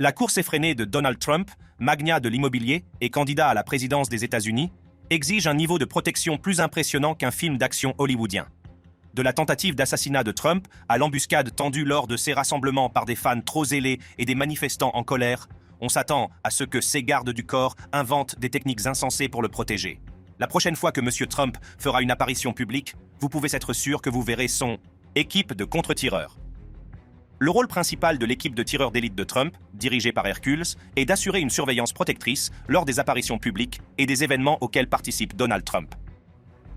La course effrénée de Donald Trump, magnat de l'immobilier et candidat à la présidence des États-Unis, exige un niveau de protection plus impressionnant qu'un film d'action hollywoodien. De la tentative d'assassinat de Trump à l'embuscade tendue lors de ces rassemblements par des fans trop zélés et des manifestants en colère, on s'attend à ce que ces gardes du corps inventent des techniques insensées pour le protéger. La prochaine fois que M. Trump fera une apparition publique, vous pouvez être sûr que vous verrez son équipe de contre-tireurs. Le rôle principal de l'équipe de tireurs d'élite de Trump, dirigée par Hercules, est d'assurer une surveillance protectrice lors des apparitions publiques et des événements auxquels participe Donald Trump.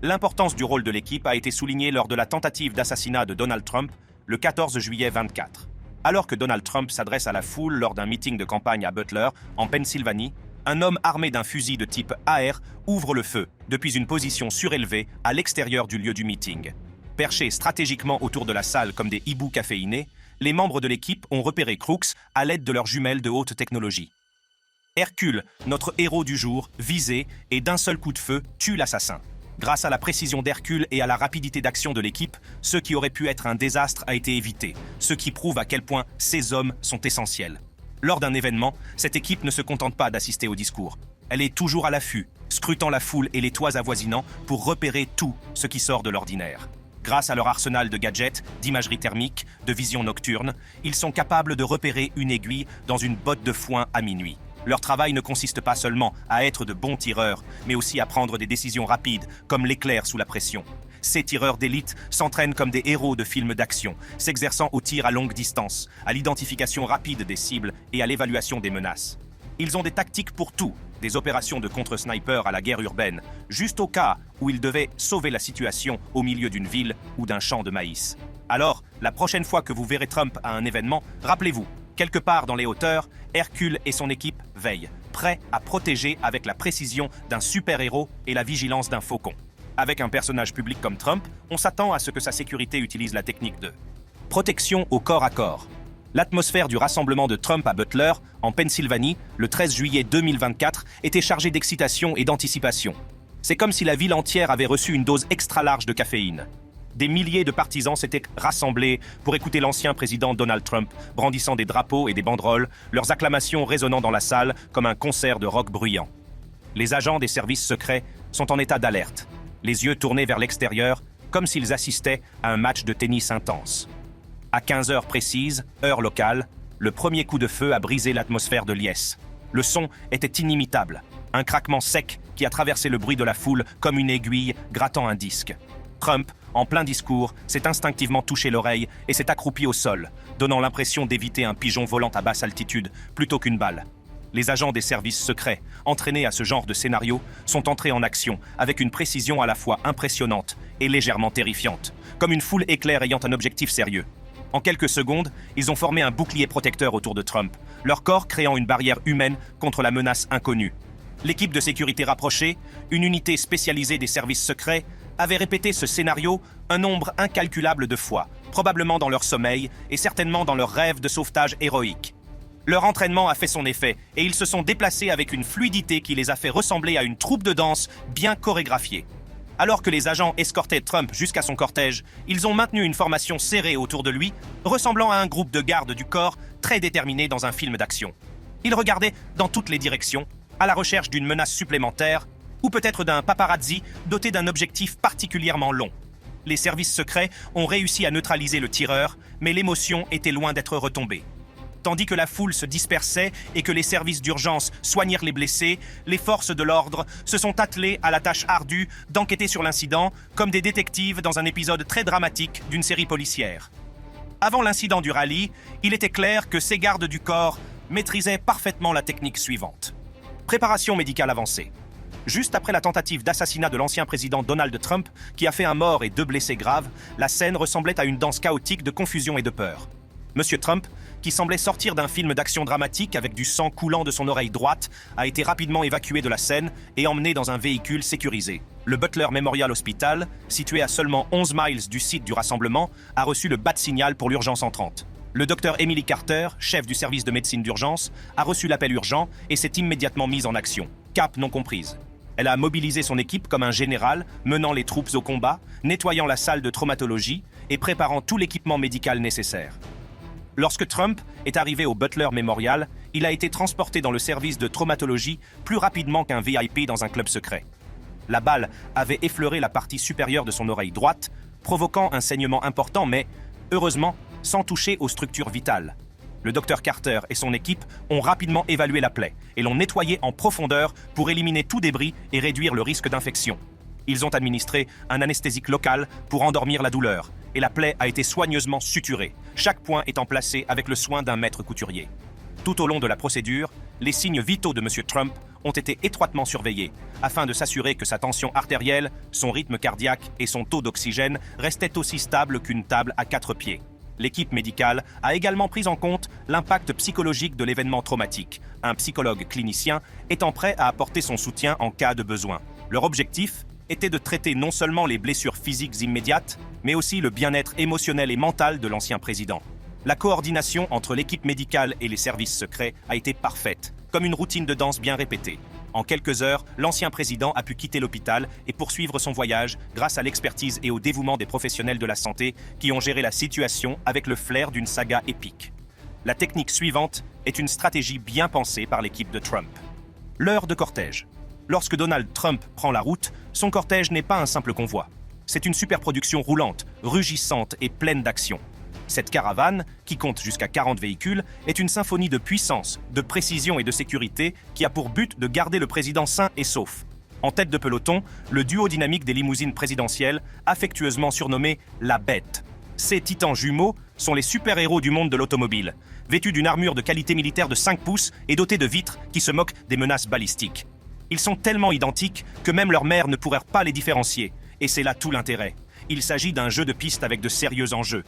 L'importance du rôle de l'équipe a été soulignée lors de la tentative d'assassinat de Donald Trump le 14 juillet 24. Alors que Donald Trump s'adresse à la foule lors d'un meeting de campagne à Butler, en Pennsylvanie, un homme armé d'un fusil de type AR ouvre le feu depuis une position surélevée à l'extérieur du lieu du meeting. Perchés stratégiquement autour de la salle comme des hiboux caféinés, les membres de l'équipe ont repéré Crooks à l'aide de leurs jumelles de haute technologie. Hercule, notre héros du jour, visé et d'un seul coup de feu tue l'assassin. Grâce à la précision d'Hercule et à la rapidité d'action de l'équipe, ce qui aurait pu être un désastre a été évité, ce qui prouve à quel point ces hommes sont essentiels. Lors d'un événement, cette équipe ne se contente pas d'assister au discours. Elle est toujours à l'affût, scrutant la foule et les toits avoisinants pour repérer tout ce qui sort de l'ordinaire. Grâce à leur arsenal de gadgets, d'imagerie thermique, de vision nocturne, ils sont capables de repérer une aiguille dans une botte de foin à minuit. Leur travail ne consiste pas seulement à être de bons tireurs, mais aussi à prendre des décisions rapides, comme l'éclair sous la pression. Ces tireurs d'élite s'entraînent comme des héros de films d'action, s'exerçant au tir à longue distance, à l'identification rapide des cibles et à l'évaluation des menaces. Ils ont des tactiques pour tout, des opérations de contre-sniper à la guerre urbaine, juste au cas où ils devaient sauver la situation au milieu d'une ville ou d'un champ de maïs. Alors, la prochaine fois que vous verrez Trump à un événement, rappelez-vous, quelque part dans les hauteurs, Hercule et son équipe veillent, prêts à protéger avec la précision d'un super-héros et la vigilance d'un faucon. Avec un personnage public comme Trump, on s'attend à ce que sa sécurité utilise la technique de protection au corps à corps. L'atmosphère du rassemblement de Trump à Butler, en Pennsylvanie, le 13 juillet 2024, était chargée d'excitation et d'anticipation. C'est comme si la ville entière avait reçu une dose extra large de caféine. Des milliers de partisans s'étaient rassemblés pour écouter l'ancien président Donald Trump, brandissant des drapeaux et des banderoles, leurs acclamations résonnant dans la salle comme un concert de rock bruyant. Les agents des services secrets sont en état d'alerte, les yeux tournés vers l'extérieur, comme s'ils assistaient à un match de tennis intense. À 15 heures précises, heure locale, le premier coup de feu a brisé l'atmosphère de liesse. Le son était inimitable, un craquement sec qui a traversé le bruit de la foule comme une aiguille grattant un disque. Trump, en plein discours, s'est instinctivement touché l'oreille et s'est accroupi au sol, donnant l'impression d'éviter un pigeon volant à basse altitude plutôt qu'une balle. Les agents des services secrets, entraînés à ce genre de scénario, sont entrés en action avec une précision à la fois impressionnante et légèrement terrifiante, comme une foule éclair ayant un objectif sérieux. En quelques secondes, ils ont formé un bouclier protecteur autour de Trump, leur corps créant une barrière humaine contre la menace inconnue. L'équipe de sécurité rapprochée, une unité spécialisée des services secrets, avait répété ce scénario un nombre incalculable de fois, probablement dans leur sommeil et certainement dans leurs rêves de sauvetage héroïque. Leur entraînement a fait son effet et ils se sont déplacés avec une fluidité qui les a fait ressembler à une troupe de danse bien chorégraphiée. Alors que les agents escortaient Trump jusqu'à son cortège, ils ont maintenu une formation serrée autour de lui, ressemblant à un groupe de gardes du corps très déterminés dans un film d'action. Ils regardaient dans toutes les directions, à la recherche d'une menace supplémentaire, ou peut-être d'un paparazzi doté d'un objectif particulièrement long. Les services secrets ont réussi à neutraliser le tireur, mais l'émotion était loin d'être retombée. Tandis que la foule se dispersait et que les services d'urgence soignèrent les blessés, les forces de l'ordre se sont attelées à la tâche ardue d'enquêter sur l'incident comme des détectives dans un épisode très dramatique d'une série policière. Avant l'incident du rallye, il était clair que ces gardes du corps maîtrisaient parfaitement la technique suivante. Préparation médicale avancée. Juste après la tentative d'assassinat de l'ancien président Donald Trump, qui a fait un mort et 2 blessés graves, la scène ressemblait à une danse chaotique de confusion et de peur. Monsieur Trump, qui semblait sortir d'un film d'action dramatique avec du sang coulant de son oreille droite, a été rapidement évacué de la scène et emmené dans un véhicule sécurisé. Le Butler Memorial Hospital, situé à seulement 11 miles du site du rassemblement, a reçu le bat signal pour l'urgence entrante. Le docteur Emily Carter, chef du service de médecine d'urgence, a reçu l'appel urgent et s'est immédiatement mise en action. Cap non comprise. Elle a mobilisé son équipe comme un général, menant les troupes au combat, nettoyant la salle de traumatologie et préparant tout l'équipement médical nécessaire. Lorsque Trump est arrivé au Butler Memorial, Il a été transporté dans le service de traumatologie plus rapidement qu'un VIP dans un club secret. La balle avait effleuré la partie supérieure de son oreille droite, provoquant un saignement important, mais, heureusement, sans toucher aux structures vitales. Le docteur Carter et son équipe ont rapidement évalué la plaie et l'ont nettoyée en profondeur pour éliminer tout débris et réduire le risque d'infection. Ils ont administré un anesthésique local pour endormir la douleur, et la plaie a été soigneusement suturée, chaque point étant placé avec le soin d'un maître couturier. Tout au long de la procédure, les signes vitaux de M. Trump ont été étroitement surveillés, afin de s'assurer que sa tension artérielle, son rythme cardiaque et son taux d'oxygène restaient aussi stables qu'une table à 4 pieds. L'équipe médicale a également pris en compte l'impact psychologique de l'événement traumatique, un psychologue clinicien étant prêt à apporter son soutien en cas de besoin. Leur objectif était de traiter non seulement les blessures physiques immédiates, mais aussi le bien-être émotionnel et mental de l'ancien président. La coordination entre l'équipe médicale et les services secrets a été parfaite, comme une routine de danse bien répétée. En quelques heures, l'ancien président a pu quitter l'hôpital et poursuivre son voyage grâce à l'expertise et au dévouement des professionnels de la santé qui ont géré la situation avec le flair d'une saga épique. La technique suivante est une stratégie bien pensée par l'équipe de Trump. L'heure de cortège. Lorsque Donald Trump prend la route, son cortège n'est pas un simple convoi. C'est une superproduction roulante, rugissante et pleine d'action. Cette caravane, qui compte jusqu'à 40 véhicules, est une symphonie de puissance, de précision et de sécurité qui a pour but de garder le président sain et sauf. En tête de peloton, le duo dynamique des limousines présidentielles, affectueusement surnommé la Bête. Ces titans jumeaux sont les super-héros du monde de l'automobile, vêtus d'une armure de qualité militaire de 5 pouces et dotés de vitres qui se moquent des menaces balistiques. Ils sont tellement identiques que même leurs mères ne pourraient pas les différencier, et c'est là tout l'intérêt. Il s'agit d'un jeu de piste avec de sérieux enjeux.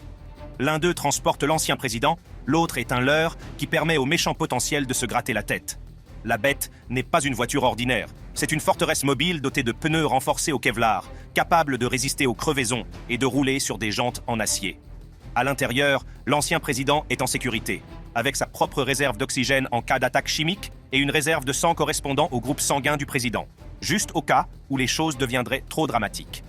L'un d'eux transporte l'ancien président, l'autre est un leurre qui permet aux méchants potentiels de se gratter la tête. La Bête n'est pas une voiture ordinaire, c'est une forteresse mobile dotée de pneus renforcés au Kevlar, capable de résister aux crevaisons et de rouler sur des jantes en acier. À l'intérieur, l'ancien président est en sécurité, avec sa propre réserve d'oxygène en cas d'attaque chimique et une réserve de sang correspondant au groupe sanguin du président, juste au cas où les choses deviendraient trop dramatiques.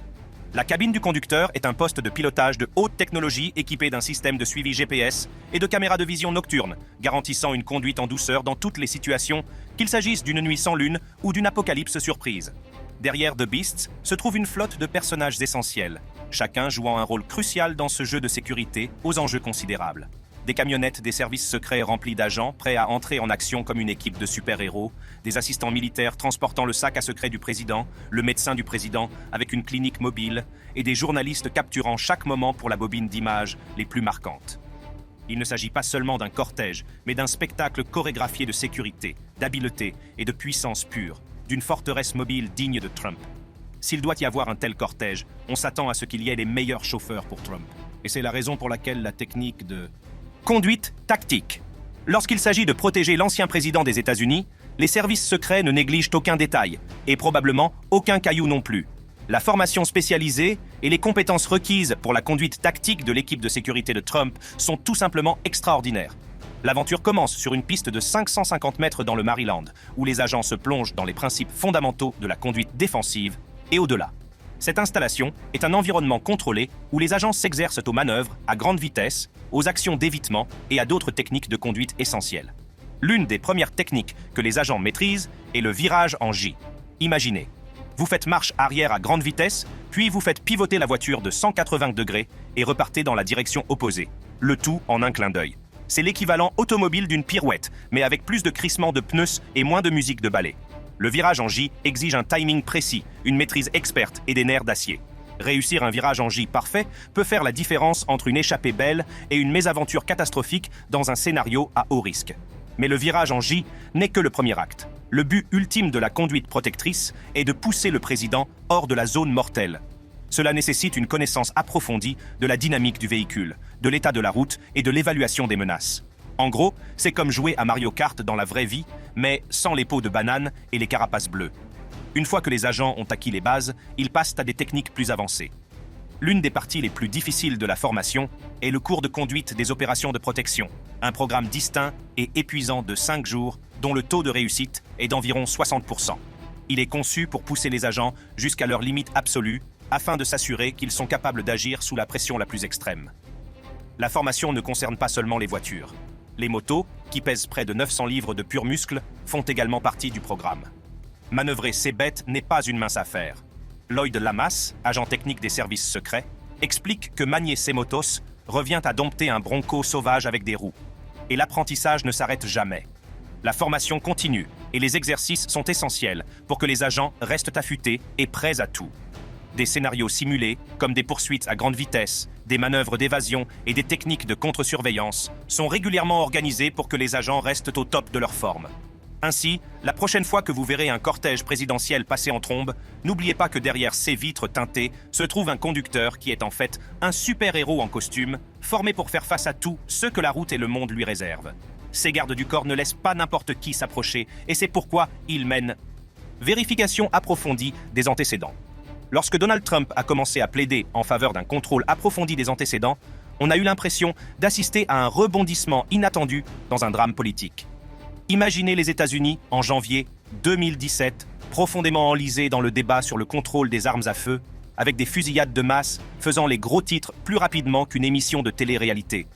La cabine du conducteur est un poste de pilotage de haute technologie équipé d'un système de suivi GPS et de caméras de vision nocturne, garantissant une conduite en douceur dans toutes les situations, qu'il s'agisse d'une nuit sans lune ou d'une apocalypse surprise. Derrière The Beasts se trouve une flotte de personnages essentiels, chacun jouant un rôle crucial dans ce jeu de sécurité aux enjeux considérables. Des camionnettes des services secrets remplies d'agents prêts à entrer en action comme une équipe de super-héros, des assistants militaires transportant le sac à secret du président, le médecin du président avec une clinique mobile, et des journalistes capturant chaque moment pour la bobine d'images les plus marquantes. Il ne s'agit pas seulement d'un cortège, mais d'un spectacle chorégraphié de sécurité, d'habileté et de puissance pure, d'une forteresse mobile digne de Trump. S'il doit y avoir un tel cortège, on s'attend à ce qu'il y ait les meilleurs chauffeurs pour Trump. Et c'est la raison pour laquelle la technique de conduite tactique. Lorsqu'il s'agit de protéger l'ancien président des États-Unis, les services secrets ne négligent aucun détail, et probablement aucun caillou non plus. La formation spécialisée et les compétences requises pour la conduite tactique de l'équipe de sécurité de Trump sont tout simplement extraordinaires. L'aventure commence sur une piste de 550 mètres dans le Maryland, où les agents se plongent dans les principes fondamentaux de la conduite défensive et au-delà. Cette installation est un environnement contrôlé où les agents s'exercent aux manœuvres à grande vitesse, aux actions d'évitement et à d'autres techniques de conduite essentielles. L'une des premières techniques que les agents maîtrisent est le virage en J. Imaginez, vous faites marche arrière à grande vitesse, puis vous faites pivoter la voiture de 180 degrés et repartez dans la direction opposée, le tout en un clin d'œil. C'est l'équivalent automobile d'une pirouette, mais avec plus de crissement de pneus et moins de musique de ballet. Le virage en J exige un timing précis, une maîtrise experte et des nerfs d'acier. Réussir un virage en J parfait peut faire la différence entre une échappée belle et une mésaventure catastrophique dans un scénario à haut risque. Mais le virage en J n'est que le premier acte. Le but ultime de la conduite protectrice est de pousser le président hors de la zone mortelle. Cela nécessite une connaissance approfondie de la dynamique du véhicule, de l'état de la route et de l'évaluation des menaces. En gros, c'est comme jouer à Mario Kart dans la vraie vie, mais sans les peaux de banane et les carapaces bleues. Une fois que les agents ont acquis les bases, ils passent à des techniques plus avancées. L'une des parties les plus difficiles de la formation est le cours de conduite des opérations de protection, un programme distinct et épuisant de 5 jours dont le taux de réussite est d'environ 60%. Il est conçu pour pousser les agents jusqu'à leur limite absolue afin de s'assurer qu'ils sont capables d'agir sous la pression la plus extrême. La formation ne concerne pas seulement les voitures. Les motos, qui pèse près de 900 livres de pur muscle, font également partie du programme. Manœuvrer ces bêtes n'est pas une mince affaire. Lloyd Lamas, agent technique des services secrets, explique que manier ces motos revient à dompter un bronco sauvage avec des roues. Et l'apprentissage ne s'arrête jamais. La formation continue et les exercices sont essentiels pour que les agents restent affûtés et prêts à tout. Des scénarios simulés, comme des poursuites à grande vitesse, des manœuvres d'évasion et des techniques de contre-surveillance, sont régulièrement organisés pour que les agents restent au top de leur forme. Ainsi, la prochaine fois que vous verrez un cortège présidentiel passer en trombe, n'oubliez pas que derrière ces vitres teintées se trouve un conducteur qui est en fait un super-héros en costume, formé pour faire face à tout ce que la route et le monde lui réservent. Ces gardes du corps ne laissent pas n'importe qui s'approcher, et c'est pourquoi ils mènent vérification approfondie des antécédents. Lorsque Donald Trump a commencé à plaider en faveur d'un contrôle approfondi des antécédents, on a eu l'impression d'assister à un rebondissement inattendu dans un drame politique. Imaginez les États-Unis en janvier 2017, profondément enlisés dans le débat sur le contrôle des armes à feu, avec des fusillades de masse faisant les gros titres plus rapidement qu'une émission de télé-réalité.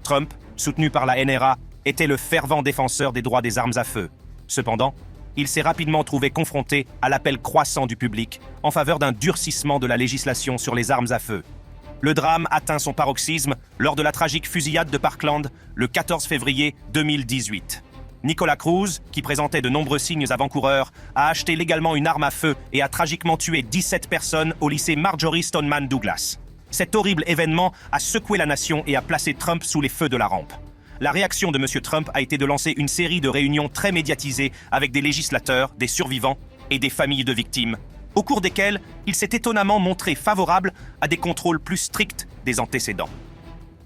Trump, soutenu par la NRA, était le fervent défenseur des droits des armes à feu. Cependant, il s'est rapidement trouvé confronté à l'appel croissant du public en faveur d'un durcissement de la législation sur les armes à feu. Le drame atteint son paroxysme lors de la tragique fusillade de Parkland le 14 février 2018. Nicolas Cruz, qui présentait de nombreux signes avant-coureurs, a acheté légalement une arme à feu et a tragiquement tué 17 personnes au lycée Marjory Stoneman Douglas. Cet horrible événement a secoué la nation et a placé Trump sous les feux de la rampe. La réaction de M. Trump a été de lancer une série de réunions très médiatisées avec des législateurs, des survivants et des familles de victimes, au cours desquelles il s'est étonnamment montré favorable à des contrôles plus stricts des antécédents.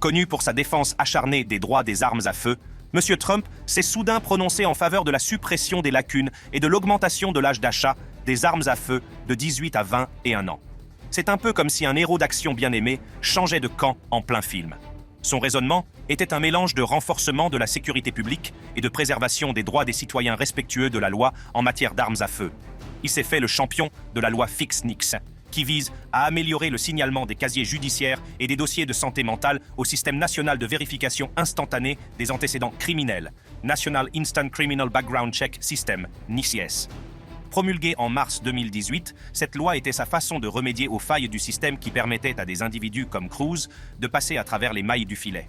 Connu pour sa défense acharnée des droits des armes à feu, M. Trump s'est soudain prononcé en faveur de la suppression des lacunes et de l'augmentation de l'âge d'achat des armes à feu de 18 à 21 ans. C'est un peu comme si un héros d'action bien-aimé changeait de camp en plein film. Son raisonnement était un mélange de renforcement de la sécurité publique et de préservation des droits des citoyens respectueux de la loi en matière d'armes à feu. Il s'est fait le champion de la loi Fix-Nix, qui vise à améliorer le signalement des casiers judiciaires et des dossiers de santé mentale au système national de vérification instantanée des antécédents criminels, National Instant Criminal Background Check System, NICS. Promulguée en mars 2018, cette loi était sa façon de remédier aux failles du système qui permettaient à des individus comme Cruz de passer à travers les mailles du filet.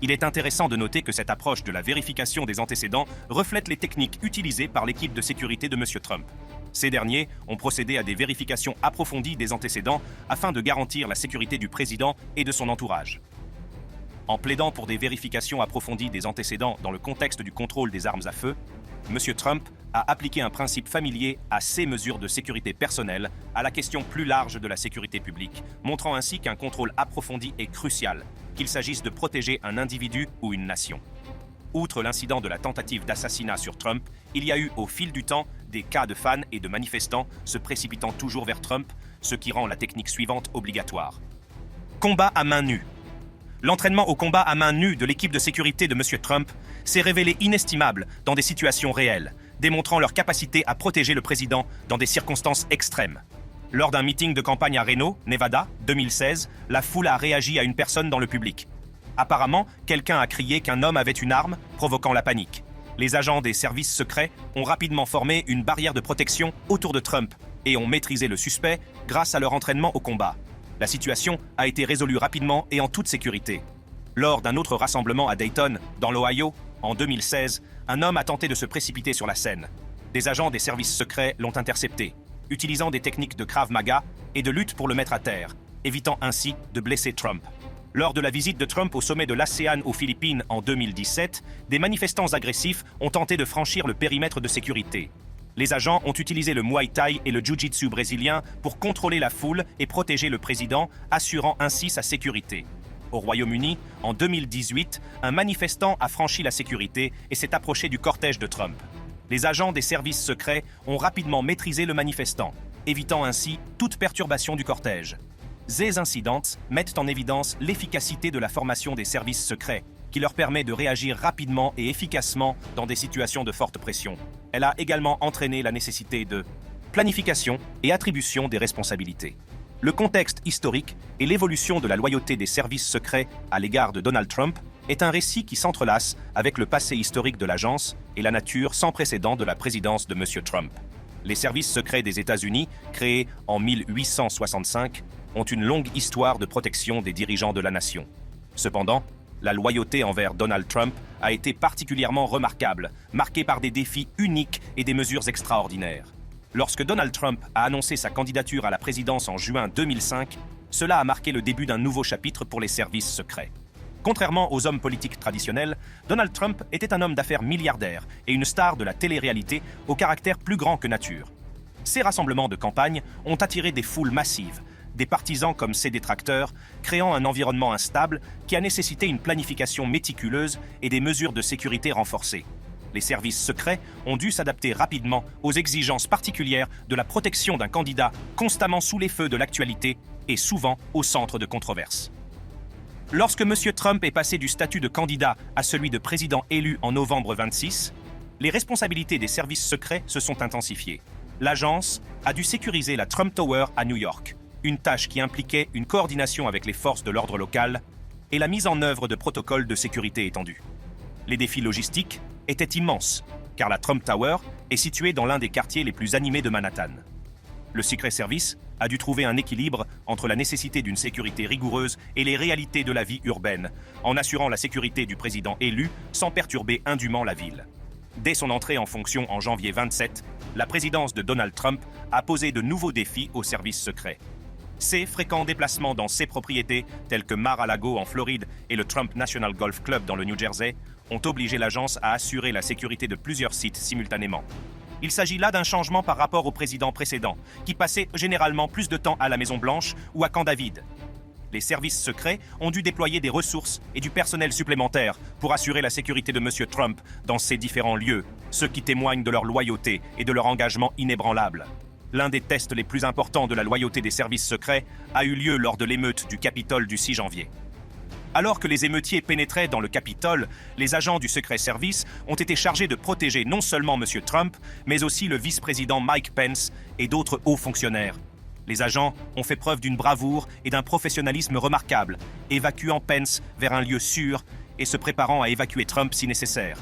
Il est intéressant de noter que cette approche de la vérification des antécédents reflète les techniques utilisées par l'équipe de sécurité de M. Trump. Ces derniers ont procédé à des vérifications approfondies des antécédents afin de garantir la sécurité du président et de son entourage. En plaidant pour des vérifications approfondies des antécédents dans le contexte du contrôle des armes à feu, M. Trump a appliqué un principe familier à ces mesures de sécurité personnelle à la question plus large de la sécurité publique, montrant ainsi qu'un contrôle approfondi est crucial, qu'il s'agisse de protéger un individu ou une nation. Outre l'incident de la tentative d'assassinat sur Trump, il y a eu au fil du temps des cas de fans et de manifestants se précipitant toujours vers Trump, ce qui rend la technique suivante obligatoire. Combat à main nue. L'entraînement au combat à main nue de l'équipe de sécurité de M. Trump s'est révélé inestimable dans des situations réelles, démontrant leur capacité à protéger le président dans des circonstances extrêmes. Lors d'un meeting de campagne à Reno, Nevada, 2016, la foule a réagi à une personne dans le public. Apparemment, quelqu'un a crié qu'un homme avait une arme, provoquant la panique. Les agents des services secrets ont rapidement formé une barrière de protection autour de Trump et ont maîtrisé le suspect grâce à leur entraînement au combat. La situation a été résolue rapidement et en toute sécurité. Lors d'un autre rassemblement à Dayton, dans l'Ohio, en 2016, un homme a tenté de se précipiter sur la scène. Des agents des services secrets l'ont intercepté, utilisant des techniques de Krav Maga et de lutte pour le mettre à terre, évitant ainsi de blesser Trump. Lors de la visite de Trump au sommet de l'ASEAN aux Philippines en 2017, des manifestants agressifs ont tenté de franchir le périmètre de sécurité. Les agents ont utilisé le Muay Thai et le Jiu-Jitsu brésilien pour contrôler la foule et protéger le président, assurant ainsi sa sécurité. Au Royaume-Uni, en 2018, un manifestant a franchi la sécurité et s'est approché du cortège de Trump. Les agents des services secrets ont rapidement maîtrisé le manifestant, évitant ainsi toute perturbation du cortège. Ces incidents mettent en évidence l'efficacité de la formation des services secrets, qui leur permet de réagir rapidement et efficacement dans des situations de forte pression. Elle a également entraîné la nécessité de planification et attribution des responsabilités. Le contexte historique et l'évolution de la loyauté des services secrets à l'égard de Donald Trump est un récit qui s'entrelace avec le passé historique de l'agence et la nature sans précédent de la présidence de M. Trump. Les services secrets des États-Unis, créés en 1865, ont une longue histoire de protection des dirigeants de la nation. Cependant, la loyauté envers Donald Trump a été particulièrement remarquable, marquée par des défis uniques et des mesures extraordinaires. Lorsque Donald Trump a annoncé sa candidature à la présidence en juin 2005, cela a marqué le début d'un nouveau chapitre pour les services secrets. Contrairement aux hommes politiques traditionnels, Donald Trump était un homme d'affaires milliardaire et une star de la télé-réalité au caractère plus grand que nature. Ces rassemblements de campagne ont attiré des foules massives, des partisans comme ses détracteurs, créant un environnement instable qui a nécessité une planification méticuleuse et des mesures de sécurité renforcées. Les services secrets ont dû s'adapter rapidement aux exigences particulières de la protection d'un candidat constamment sous les feux de l'actualité et souvent au centre de controverses. Lorsque M. Trump est passé du statut de candidat à celui de président élu en novembre 26, les responsabilités des services secrets se sont intensifiées. L'agence a dû sécuriser la Trump Tower à New York, une tâche qui impliquait une coordination avec les forces de l'ordre local et la mise en œuvre de protocoles de sécurité étendus. Les défis logistiques étaient immenses, car la Trump Tower est située dans l'un des quartiers les plus animés de Manhattan. Le Secret Service a dû trouver un équilibre entre la nécessité d'une sécurité rigoureuse et les réalités de la vie urbaine, en assurant la sécurité du président élu sans perturber indûment la ville. Dès son entrée en fonction en janvier 27, la présidence de Donald Trump a posé de nouveaux défis aux services secrets. Ses fréquents déplacements dans ses propriétés, telles que Mar-a-Lago en Floride et le Trump National Golf Club dans le New Jersey, ont obligé l'agence à assurer la sécurité de plusieurs sites simultanément. Il s'agit là d'un changement par rapport au président précédent, qui passait généralement plus de temps à la Maison-Blanche ou à Camp David. Les services secrets ont dû déployer des ressources et du personnel supplémentaire pour assurer la sécurité de M. Trump dans ces différents lieux, ce qui témoigne de leur loyauté et de leur engagement inébranlable. L'un des tests les plus importants de la loyauté des services secrets a eu lieu lors de l'émeute du Capitole du 6 janvier. Alors que les émeutiers pénétraient dans le Capitole, les agents du Secret Service ont été chargés de protéger non seulement M. Trump, mais aussi le vice-président Mike Pence et d'autres hauts fonctionnaires. Les agents ont fait preuve d'une bravoure et d'un professionnalisme remarquables, évacuant Pence vers un lieu sûr et se préparant à évacuer Trump si nécessaire.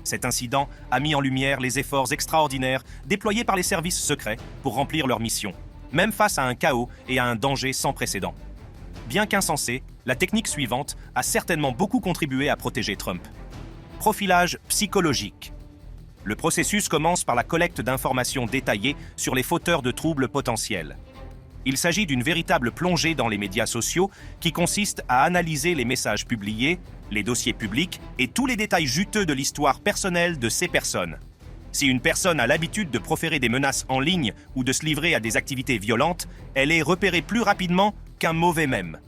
Cet incident a mis en lumière les efforts extraordinaires déployés par les services secrets pour remplir leur mission, même face à un chaos et à un danger sans précédent. Bien qu'insensée, la technique suivante a certainement beaucoup contribué à protéger Trump. Profilage psychologique. Le processus commence par la collecte d'informations détaillées sur les fauteurs de troubles potentiels. Il s'agit d'une véritable plongée dans les médias sociaux qui consiste à analyser les messages publiés, les dossiers publics et tous les détails juteux de l'histoire personnelle de ces personnes. Si une personne a l'habitude de proférer des menaces en ligne ou de se livrer à des activités violentes, elle est repérée plus rapidement qu'un mauvais mème.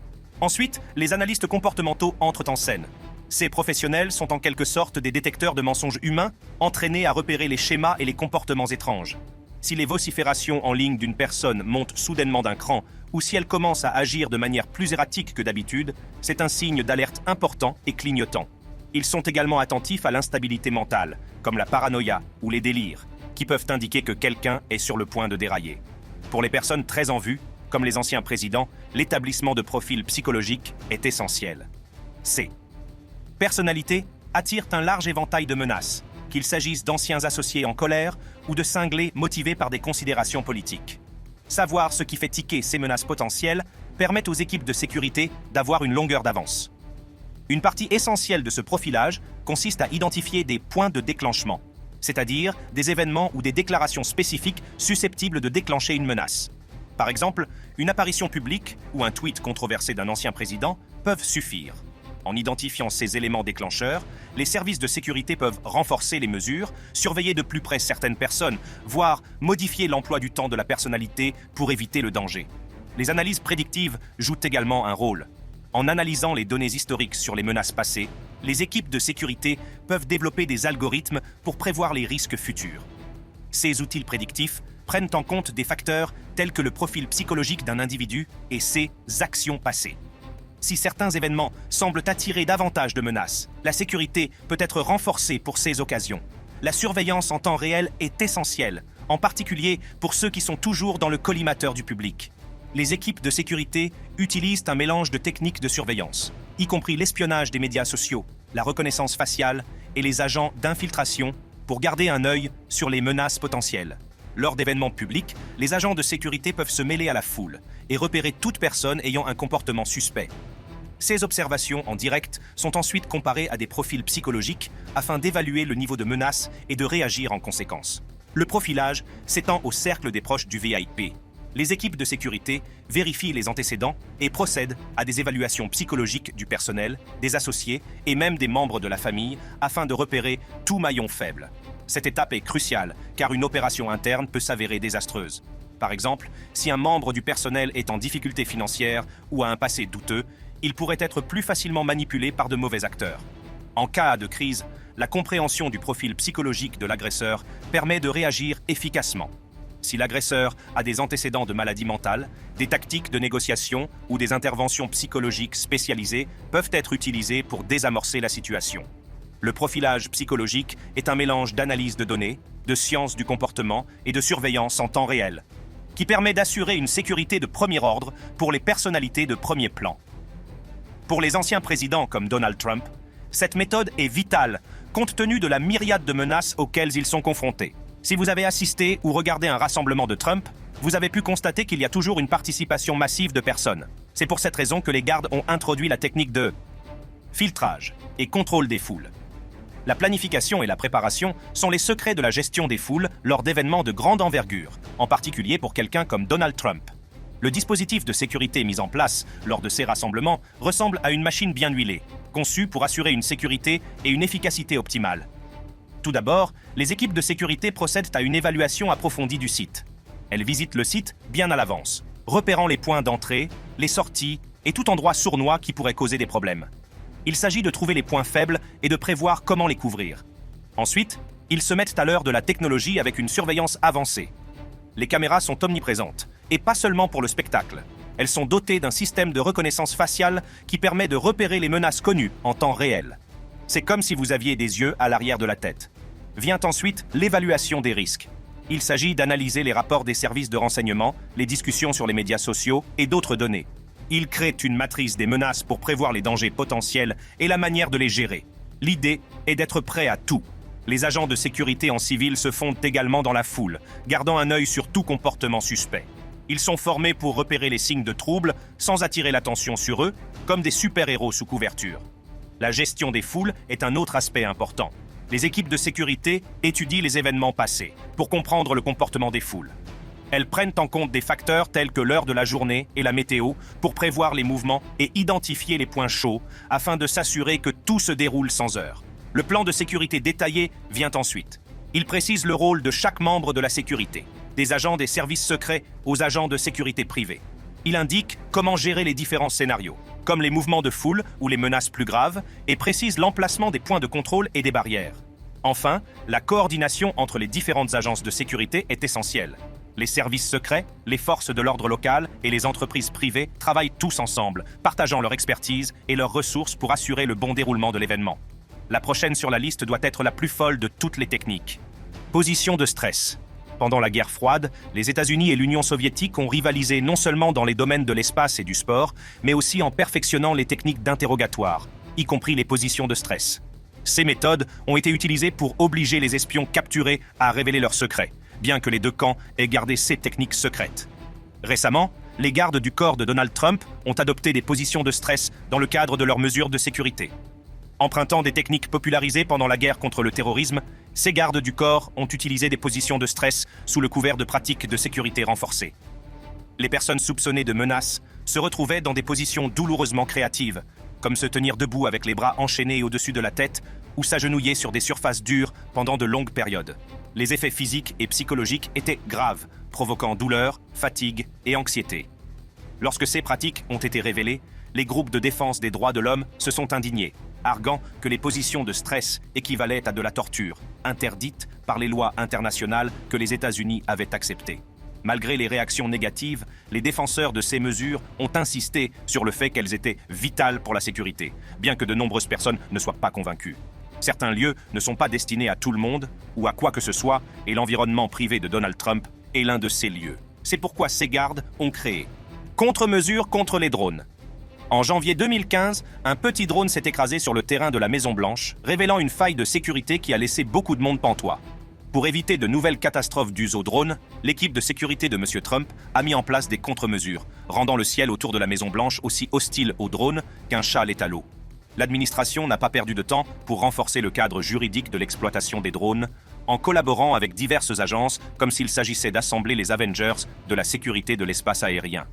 Ensuite, les analystes comportementaux entrent en scène. Ces professionnels sont en quelque sorte des détecteurs de mensonges humains, entraînés à repérer les schémas et les comportements étranges. Si les vociférations en ligne d'une personne montent soudainement d'un cran, ou si elle commence à agir de manière plus erratique que d'habitude, c'est un signe d'alerte important et clignotant. Ils sont également attentifs à l'instabilité mentale, comme la paranoïa ou les délires, qui peuvent indiquer que quelqu'un est sur le point de dérailler. Pour les personnes très en vue, comme les anciens présidents, l'établissement de profils psychologiques est essentiel. C. Personnalités attirent un large éventail de menaces, qu'il s'agisse d'anciens associés en colère ou de cinglés motivés par des considérations politiques. Savoir ce qui fait tiquer ces menaces potentielles permet aux équipes de sécurité d'avoir une longueur d'avance. Une partie essentielle de ce profilage consiste à identifier des points de déclenchement, c'est-à-dire des événements ou des déclarations spécifiques susceptibles de déclencher une menace. Par exemple, une apparition publique ou un tweet controversé d'un ancien président peuvent suffire. En identifiant ces éléments déclencheurs, les services de sécurité peuvent renforcer les mesures, surveiller de plus près certaines personnes, voire modifier l'emploi du temps de la personnalité pour éviter le danger. Les analyses prédictives jouent également un rôle. En analysant les données historiques sur les menaces passées, les équipes de sécurité peuvent développer des algorithmes pour prévoir les risques futurs. Ces outils prédictifs prennent en compte des facteurs tels que le profil psychologique d'un individu et ses actions passées. Si certains événements semblent attirer davantage de menaces, la sécurité peut être renforcée pour ces occasions. La surveillance en temps réel est essentielle, en particulier pour ceux qui sont toujours dans le collimateur du public. Les équipes de sécurité utilisent un mélange de techniques de surveillance, y compris l'espionnage des médias sociaux, la reconnaissance faciale et les agents d'infiltration pour garder un œil sur les menaces potentielles. Lors d'événements publics, les agents de sécurité peuvent se mêler à la foule et repérer toute personne ayant un comportement suspect. Ces observations en direct sont ensuite comparées à des profils psychologiques afin d'évaluer le niveau de menace et de réagir en conséquence. Le profilage s'étend au cercle des proches du VIP. Les équipes de sécurité vérifient les antécédents et procèdent à des évaluations psychologiques du personnel, des associés et même des membres de la famille afin de repérer tout maillon faible. Cette étape est cruciale car une opération interne peut s'avérer désastreuse. Par exemple, si un membre du personnel est en difficulté financière ou a un passé douteux, il pourrait être plus facilement manipulé par de mauvais acteurs. En cas de crise, la compréhension du profil psychologique de l'agresseur permet de réagir efficacement. Si l'agresseur a des antécédents de maladie mentale, des tactiques de négociation ou des interventions psychologiques spécialisées peuvent être utilisées pour désamorcer la situation. Le profilage psychologique est un mélange d'analyse de données, de sciences du comportement et de surveillance en temps réel, qui permet d'assurer une sécurité de premier ordre pour les personnalités de premier plan. Pour les anciens présidents comme Donald Trump, cette méthode est vitale compte tenu de la myriade de menaces auxquelles ils sont confrontés. Si vous avez assisté ou regardé un rassemblement de Trump, vous avez pu constater qu'il y a toujours une participation massive de personnes. C'est pour cette raison que les gardes ont introduit la technique de filtrage et contrôle des foules. La planification et la préparation sont les secrets de la gestion des foules lors d'événements de grande envergure, en particulier pour quelqu'un comme Donald Trump. Le dispositif de sécurité mis en place lors de ces rassemblements ressemble à une machine bien huilée, conçue pour assurer une sécurité et une efficacité optimale. Tout d'abord, les équipes de sécurité procèdent à une évaluation approfondie du site. Elles visitent le site bien à l'avance, repérant les points d'entrée, les sorties et tout endroit sournois qui pourrait causer des problèmes. Il s'agit de trouver les points faibles et de prévoir comment les couvrir. Ensuite, ils se mettent à l'heure de la technologie avec une surveillance avancée. Les caméras sont omniprésentes, et pas seulement pour le spectacle. Elles sont dotées d'un système de reconnaissance faciale qui permet de repérer les menaces connues en temps réel. C'est comme si vous aviez des yeux à l'arrière de la tête. Vient ensuite l'évaluation des risques. Il s'agit d'analyser les rapports des services de renseignement, les discussions sur les médias sociaux et d'autres données. Ils créent une matrice des menaces pour prévoir les dangers potentiels et la manière de les gérer. L'idée est d'être prêt à tout. Les agents de sécurité en civil se fondent également dans la foule, gardant un œil sur tout comportement suspect. Ils sont formés pour repérer les signes de trouble sans attirer l'attention sur eux, comme des super-héros sous couverture. La gestion des foules est un autre aspect important. Les équipes de sécurité étudient les événements passés pour comprendre le comportement des foules. Elles prennent en compte des facteurs tels que l'heure de la journée et la météo pour prévoir les mouvements et identifier les points chauds afin de s'assurer que tout se déroule sans heurts. Le plan de sécurité détaillé vient ensuite. Il précise le rôle de chaque membre de la sécurité, des agents des services secrets aux agents de sécurité privée. Il indique comment gérer les différents scénarios, comme les mouvements de foule ou les menaces plus graves, et précise l'emplacement des points de contrôle et des barrières. Enfin, la coordination entre les différentes agences de sécurité est essentielle. Les services secrets, les forces de l'ordre local et les entreprises privées travaillent tous ensemble, partageant leur expertise et leurs ressources pour assurer le bon déroulement de l'événement. La prochaine sur la liste doit être la plus folle de toutes les techniques. Position de stress. Pendant la guerre froide, les États-Unis et l'Union soviétique ont rivalisé non seulement dans les domaines de l'espace et du sport, mais aussi en perfectionnant les techniques d'interrogatoire, y compris les positions de stress. Ces méthodes ont été utilisées pour obliger les espions capturés à révéler leurs secrets, bien que les deux camps aient gardé ces techniques secrètes. Récemment, les gardes du corps de Donald Trump ont adopté des positions de stress dans le cadre de leurs mesures de sécurité. Empruntant des techniques popularisées pendant la guerre contre le terrorisme, ces gardes du corps ont utilisé des positions de stress sous le couvert de pratiques de sécurité renforcées. Les personnes soupçonnées de menaces se retrouvaient dans des positions douloureusement créatives, comme se tenir debout avec les bras enchaînés au-dessus de la tête ou s'agenouiller sur des surfaces dures pendant de longues périodes. Les effets physiques et psychologiques étaient graves, provoquant douleur, fatigue et anxiété. Lorsque ces pratiques ont été révélées, les groupes de défense des droits de l'homme se sont indignés, arguant que les positions de stress équivalaient à de la torture, interdite par les lois internationales que les États-Unis avaient acceptées. Malgré les réactions négatives, les défenseurs de ces mesures ont insisté sur le fait qu'elles étaient vitales pour la sécurité, bien que de nombreuses personnes ne soient pas convaincues. Certains lieux ne sont pas destinés à tout le monde ou à quoi que ce soit, et l'environnement privé de Donald Trump est l'un de ces lieux. C'est pourquoi ces gardes ont créé contre-mesures contre les drones. En janvier 2015, un petit drone s'est écrasé sur le terrain de la Maison-Blanche, révélant une faille de sécurité qui a laissé beaucoup de monde pantois. Pour éviter de nouvelles catastrophes dues aux drones, l'équipe de sécurité de M. Trump a mis en place des contre-mesures, rendant le ciel autour de la Maison-Blanche aussi hostile aux drones qu'un chat à l'étalot. L'administration n'a pas perdu de temps pour renforcer le cadre juridique de l'exploitation des drones, en collaborant avec diverses agences comme s'il s'agissait d'assembler les Avengers de la sécurité de l'espace aérien.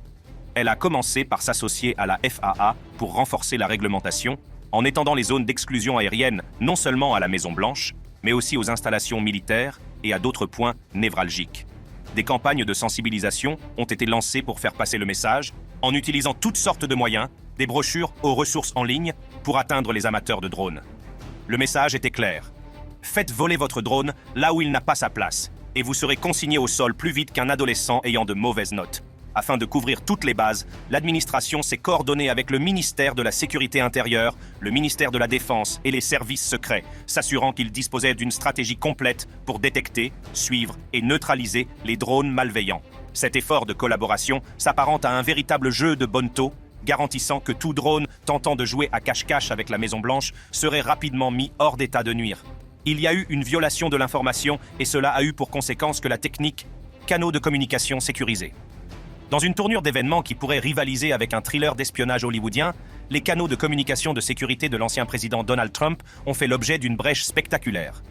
Elle a commencé par s'associer à la FAA pour renforcer la réglementation, en étendant les zones d'exclusion aérienne non seulement à la Maison-Blanche, mais aussi aux installations militaires et à d'autres points névralgiques. Des campagnes de sensibilisation ont été lancées pour faire passer le message, en utilisant toutes sortes de moyens, des brochures aux ressources en ligne, pour atteindre les amateurs de drones. Le message était clair. Faites voler votre drone là où il n'a pas sa place, et vous serez consigné au sol plus vite qu'un adolescent ayant de mauvaises notes. Afin de couvrir toutes les bases, l'administration s'est coordonnée avec le ministère de la Sécurité intérieure, le ministère de la Défense et les services secrets, s'assurant qu'ils disposaient d'une stratégie complète pour détecter, suivre et neutraliser les drones malveillants. Cet effort de collaboration s'apparente à un véritable jeu de bonneteau, garantissant que tout drone tentant de jouer à cache-cache avec la Maison-Blanche serait rapidement mis hors d'état de nuire. Il y a eu une violation de l'information et cela a eu pour conséquence que la technique canaux de communication sécurisés. Dans une tournure d'événements qui pourrait rivaliser avec un thriller d'espionnage hollywoodien, les canaux de communication de sécurité de l'ancien président Donald Trump ont fait l'objet d'une brèche spectaculaire.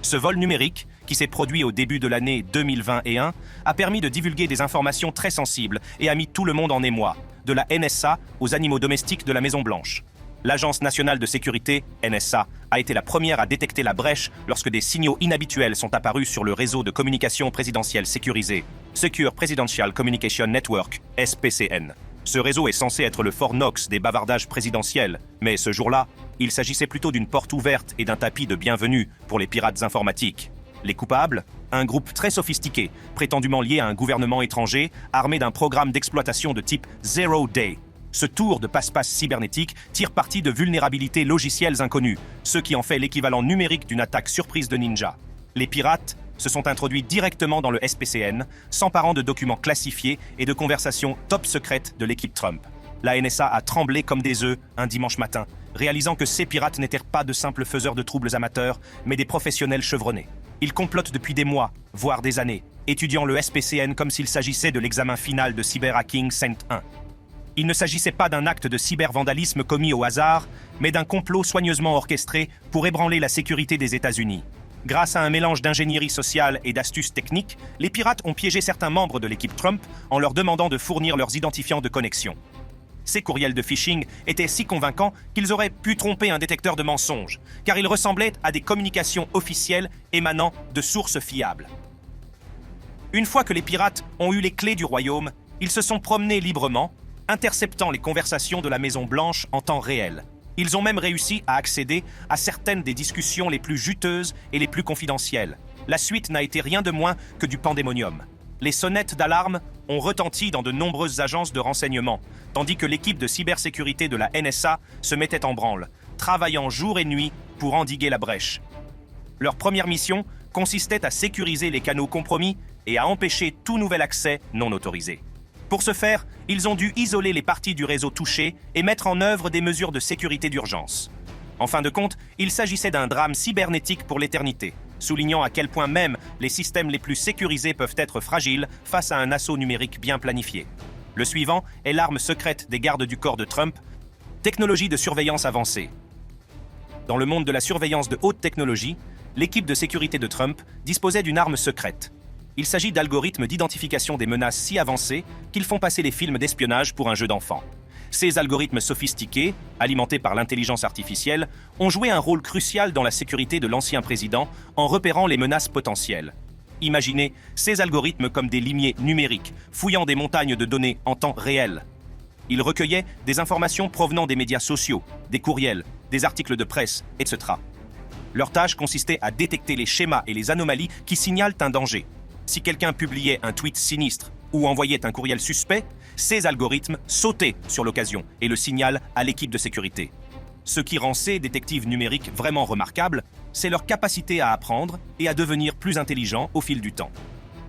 Ce vol numérique, qui s'est produit au début de l'année 2021, a permis de divulguer des informations très sensibles et a mis tout le monde en émoi, de la NSA aux animaux domestiques de la Maison-Blanche. L'Agence nationale de sécurité, NSA, a été la première à détecter la brèche lorsque des signaux inhabituels sont apparus sur le réseau de communication présidentielle sécurisé, Secure Presidential Communication Network, SPCN. Ce réseau est censé être le Fort Knox des bavardages présidentiels, mais ce jour-là, il s'agissait plutôt d'une porte ouverte et d'un tapis de bienvenue pour les pirates informatiques. Les coupables, un groupe très sophistiqué, prétendument lié à un gouvernement étranger, armé d'un programme d'exploitation de type Zero Day. Ce tour de passe-passe cybernétique tire parti de vulnérabilités logicielles inconnues, ce qui en fait l'équivalent numérique d'une attaque surprise de ninja. Les pirates se sont introduits directement dans le SPCN, s'emparant de documents classifiés et de conversations top secrètes de l'équipe Trump. La NSA a tremblé comme des œufs un dimanche matin, réalisant que ces pirates n'étaient pas de simples faiseurs de troubles amateurs, mais des professionnels chevronnés. Ils complotent depuis des mois, voire des années, étudiant le SPCN comme s'il s'agissait de l'examen final de cyberhacking Cent 1. Il ne s'agissait pas d'un acte de cybervandalisme commis au hasard, mais d'un complot soigneusement orchestré pour ébranler la sécurité des États-Unis. Grâce à un mélange d'ingénierie sociale et d'astuces techniques, les pirates ont piégé certains membres de l'équipe Trump en leur demandant de fournir leurs identifiants de connexion. Ces courriels de phishing étaient si convaincants qu'ils auraient pu tromper un détecteur de mensonges, car ils ressemblaient à des communications officielles émanant de sources fiables. Une fois que les pirates ont eu les clés du royaume, ils se sont promenés librement, interceptant les conversations de la Maison-Blanche en temps réel. Ils ont même réussi à accéder à certaines des discussions les plus juteuses et les plus confidentielles. La suite n'a été rien de moins que du pandémonium. Les sonnettes d'alarme ont retenti dans de nombreuses agences de renseignement, tandis que l'équipe de cybersécurité de la NSA se mettait en branle, travaillant jour et nuit pour endiguer la brèche. Leur première mission consistait à sécuriser les canaux compromis et à empêcher tout nouvel accès non autorisé. Pour ce faire, ils ont dû isoler les parties du réseau touchées et mettre en œuvre des mesures de sécurité d'urgence. En fin de compte, il s'agissait d'un drame cybernétique pour l'éternité, soulignant à quel point même les systèmes les plus sécurisés peuvent être fragiles face à un assaut numérique bien planifié. Le suivant est l'arme secrète des gardes du corps de Trump, technologie de surveillance avancée. Dans le monde de la surveillance de haute technologie, l'équipe de sécurité de Trump disposait d'une arme secrète. Il s'agit d'algorithmes d'identification des menaces si avancés qu'ils font passer les films d'espionnage pour un jeu d'enfant. Ces algorithmes sophistiqués, alimentés par l'intelligence artificielle, ont joué un rôle crucial dans la sécurité de l'ancien président en repérant les menaces potentielles. Imaginez ces algorithmes comme des limiers numériques, fouillant des montagnes de données en temps réel. Ils recueillaient des informations provenant des médias sociaux, des courriels, des articles de presse, etc. Leur tâche consistait à détecter les schémas et les anomalies qui signalent un danger. Si quelqu'un publiait un tweet sinistre ou envoyait un courriel suspect, ces algorithmes sautaient sur l'occasion et le signalent à l'équipe de sécurité. Ce qui rend ces détectives numériques vraiment remarquables, c'est leur capacité à apprendre et à devenir plus intelligents au fil du temps.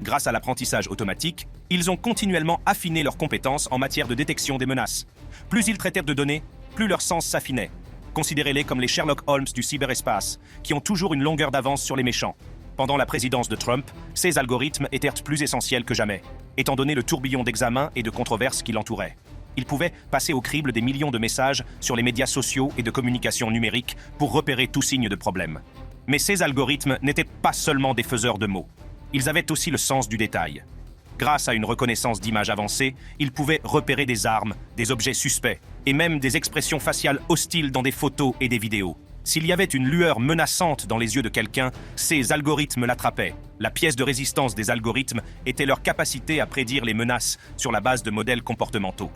Grâce à l'apprentissage automatique, ils ont continuellement affiné leurs compétences en matière de détection des menaces. Plus ils traitèrent de données, plus leur sens s'affinait. Considérez-les comme les Sherlock Holmes du cyberespace, qui ont toujours une longueur d'avance sur les méchants. Pendant la présidence de Trump, ces algorithmes étaient plus essentiels que jamais, étant donné le tourbillon d'examens et de controverses qui l'entouraient. Ils pouvaient passer au crible des millions de messages sur les médias sociaux et de communication numérique pour repérer tout signe de problème. Mais ces algorithmes n'étaient pas seulement des faiseurs de mots. Ils avaient aussi le sens du détail. Grâce à une reconnaissance d'images avancée, ils pouvaient repérer des armes, des objets suspects, et même des expressions faciales hostiles dans des photos et des vidéos. S'il y avait une lueur menaçante dans les yeux de quelqu'un, ces algorithmes l'attrapaient. La pièce de résistance des algorithmes était leur capacité à prédire les menaces sur la base de modèles comportementaux.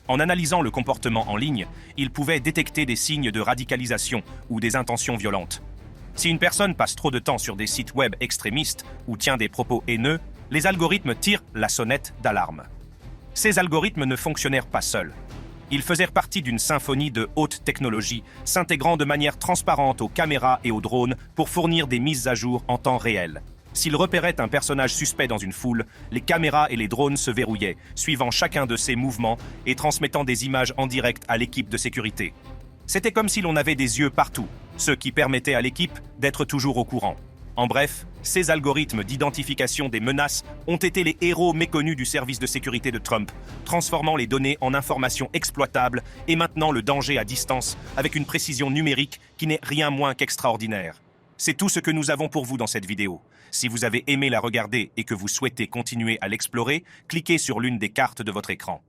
En analysant le comportement en ligne, ils pouvaient détecter des signes de radicalisation ou des intentions violentes. Si une personne passe trop de temps sur des sites web extrémistes ou tient des propos haineux, les algorithmes tirent la sonnette d'alarme. Ces algorithmes ne fonctionnèrent pas seuls. Ils faisaient partie d'une symphonie de haute technologie, s'intégrant de manière transparente aux caméras et aux drones pour fournir des mises à jour en temps réel. S'ils repéraient un personnage suspect dans une foule, les caméras et les drones se verrouillaient, suivant chacun de ses mouvements et transmettant des images en direct à l'équipe de sécurité. C'était comme si l'on avait des yeux partout, ce qui permettait à l'équipe d'être toujours au courant. En bref, ces algorithmes d'identification des menaces ont été les héros méconnus du service de sécurité de Trump, transformant les données en informations exploitables et maintenant le danger à distance avec une précision numérique qui n'est rien moins qu'extraordinaire. C'est tout ce que nous avons pour vous dans cette vidéo. Si vous avez aimé la regarder et que vous souhaitez continuer à l'explorer, cliquez sur l'une des cartes de votre écran.